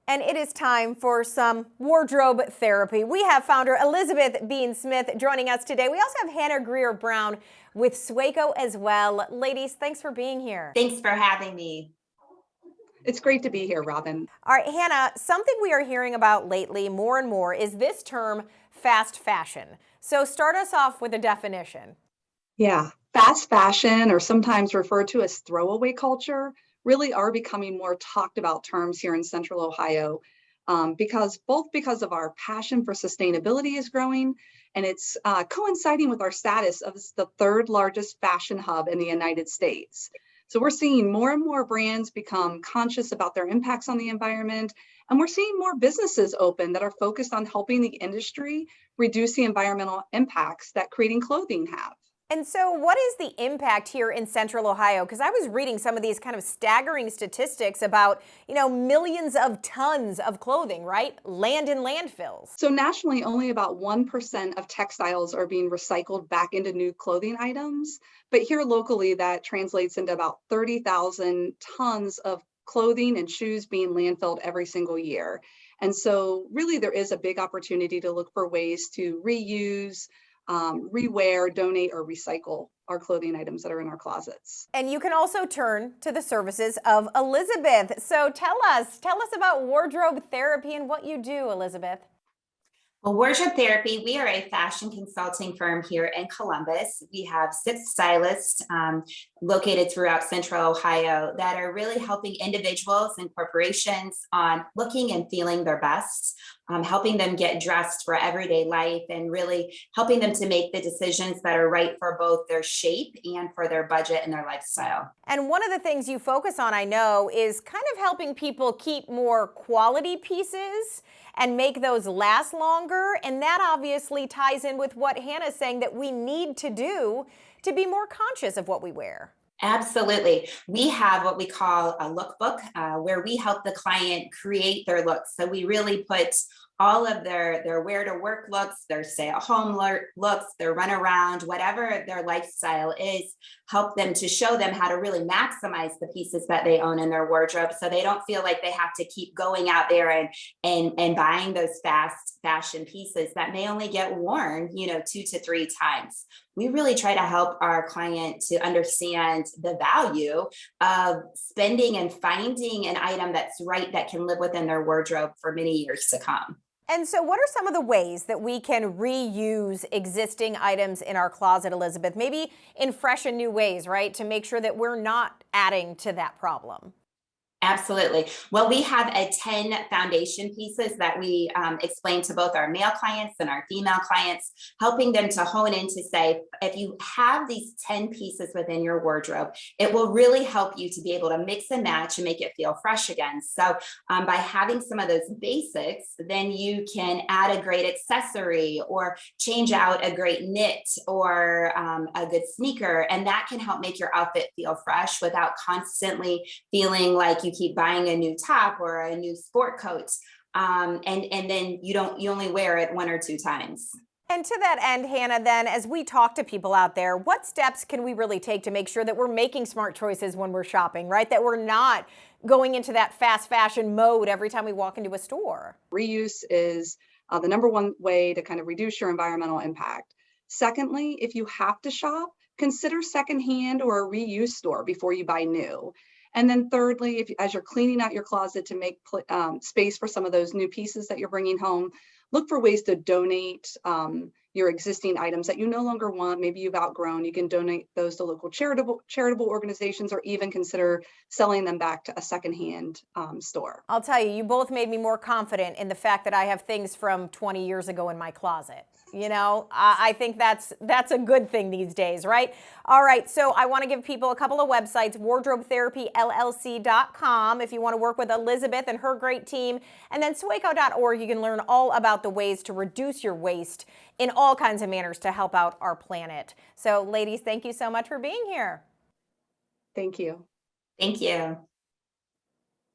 And it is time for some wardrobe therapy. We have founder Elizabeth Bean Smith joining us today. We also have Hannah Greer Brown with SWACO as well. Ladies, thanks for being here. Thanks for having me. It's great to be here, Robin. All right, Hannah, something we are hearing about lately more and more is this term fast fashion. So start us off with a definition. Yeah, fast fashion, or sometimes referred to as throwaway culture, really are becoming more talked about terms here in Central Ohio, because of our passion for sustainability is growing, and it's coinciding with our status as the third largest fashion hub in the United States. So we're seeing more and more brands become conscious about their impacts on the environment, and we're seeing more businesses open that are focused on helping the industry reduce the environmental impacts that creating clothing have. And so what is the impact here in Central Ohio? Because I was reading some of these kind of staggering statistics about, millions of tons of clothing, right? Land in landfills. So nationally, only about 1% of textiles are being recycled back into new clothing items. But here locally, that translates into about 30,000 tons of clothing and shoes being landfilled every single year. And so really there is a big opportunity to look for ways to reuse, rewear, donate, or recycle our clothing items that are in our closets. And you can also turn to the services of Elizabeth. So tell us about Wardrobe Therapy and what you do, Elizabeth. Well, Wardrobe Therapy, we are a fashion consulting firm here in Columbus. We have 6 stylists located throughout Central Ohio that are really helping individuals and corporations on looking and feeling their best, helping them get dressed for everyday life, and really helping them to make the decisions that are right for both their shape and for their budget and their lifestyle. And one of the things you focus on, I know, is kind of helping people keep more quality pieces and make those last longer. And that obviously ties in with what Hannah's saying that we need to do to be more conscious of what we wear. Absolutely. We have what we call a lookbook, where we help the client create their looks. So we really put all of their wear to work looks, their stay at home looks, their run around, whatever their lifestyle is, help them to show them how to really maximize the pieces that they own in their wardrobe, so they don't feel like they have to keep going out there and buying those fast fashion pieces that may only get worn, 2 to 3 times. We really try to help our client to understand the value of spending and finding an item that's right, that can live within their wardrobe for many years to come. And so what are some of the ways that we can reuse existing items in our closet, Elizabeth? Maybe in fresh and new ways, right? To make sure that we're not adding to that problem. Absolutely. Well, we have 10 foundation pieces that we explain to both our male clients and our female clients, helping them to hone in to say, if you have these 10 pieces within your wardrobe, it will really help you to be able to mix and match and make it feel fresh again. So by having some of those basics, then you can add a great accessory or change out a great knit or a good sneaker. And that can help make your outfit feel fresh without constantly feeling like you keep buying a new top or a new sport coat, and then you only wear it 1 or 2 times. And to that end, Hannah, then, as we talk to people out there, what steps can we really take to make sure that we're making smart choices when we're shopping, right? That we're not going into that fast fashion mode every time we walk into a store. Reuse is the number one way to kind of reduce your environmental impact. Secondly, if you have to shop, consider secondhand or a reuse store before you buy new. And then thirdly, as you're cleaning out your closet to make space for some of those new pieces that you're bringing home, look for ways to donate your existing items that you no longer want. Maybe you've outgrown. You can donate those to local charitable organizations, or even consider selling them back to a secondhand store. I'll tell you, you both made me more confident in the fact that I have things from 20 years ago in my closet. I think that's a good thing these days, right? All right, so I want to give people a couple of websites: wardrobetherapyllc.com if you want to work with Elizabeth and her great team, and then swaco.org. You can learn all about the ways to reduce your waste in all kinds of manners to help out our planet. So ladies, thank you so much for being here. Thank you. Thank you.